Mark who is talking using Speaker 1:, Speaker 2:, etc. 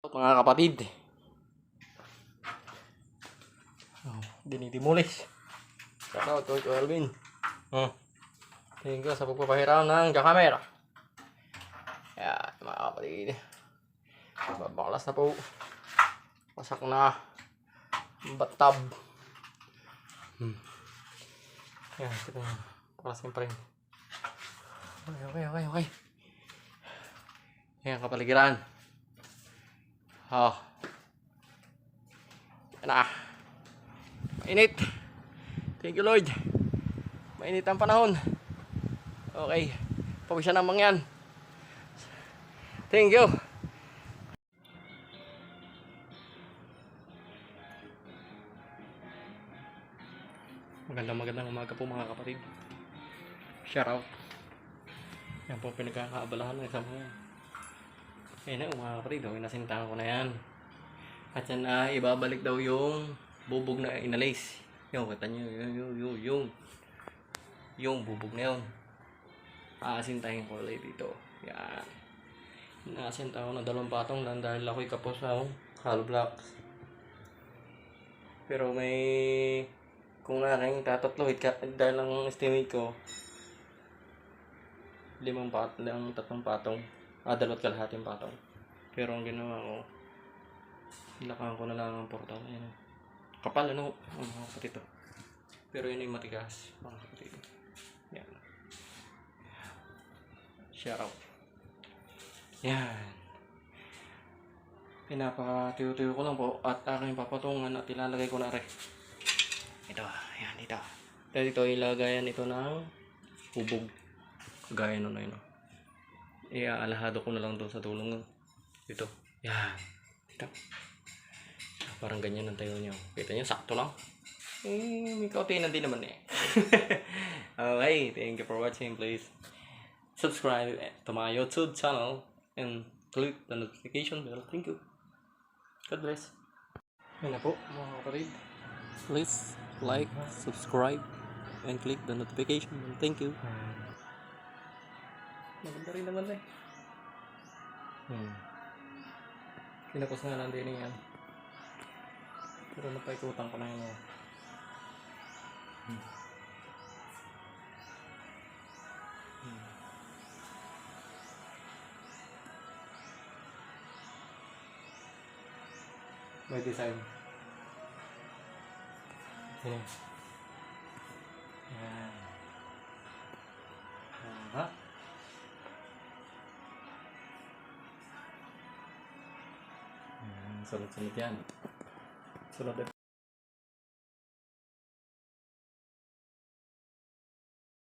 Speaker 1: Mga kapatid, dinidimulis. Shoutout to Alvin. Thank you sa pagpapahiram ng jackhammer. Yan mga kapatid, babaklas na po. Pasak na batab. Yan, ito na. Paklasin pa rin. Okay. Yan kapaligiran. Yan na. Mainit. Thank you Lord. Mainit ang panahon. Okay. Pawisan naman yan. Thank you. Magandang umaga po mga kapatid. Shout out. Yan po pinagkakaabalahan ng isang mga. Ayan na mga kapatid, nasintahan ko na yan. At yan na ibabalik daw yung bubog na inalis. Yung kita nyo, yung bubog na yun. Aasintahin ko ulit dito. Yan. Naasintahan ko na 2 patong lang dahil ako'y kapos sa hollow blocks. Pero may kung naking tatatluhit ka dahil ang estimate ko 3 patong 2 kalahating patong. Pero ang ginawa ko, nilakaan ko na lang ang portal. Ayan. Kapal ano, mga kapatid to. Pero yun yung matigas, mga kapatid. Yan. Shout out. Yan. Pinapatuyo-tuyo ko lang po at aking papatungan at ilalagay ko na rin. Ito, ayan, dito. Dito ilagayan ito ng hubog. Gaya nun na yun. Iaalahado ko na lang doon sa tulong dito. Yan. Dito. Parang ganyan ang tayo nyo. Kita nyo, sakto lang. May kautinan din naman eh. Okay, thank you for watching. Please subscribe to my YouTube channel and click the notification bell. Thank you. God bless. Yan na po mga kapatid. Please like, subscribe, and click the notification bell. Thank you. Maganda rin naman eh. Kinapos nga lang din yan. Pero napaikutan ko na yun. May design. Yan. Sunod-sunod yan. Sunod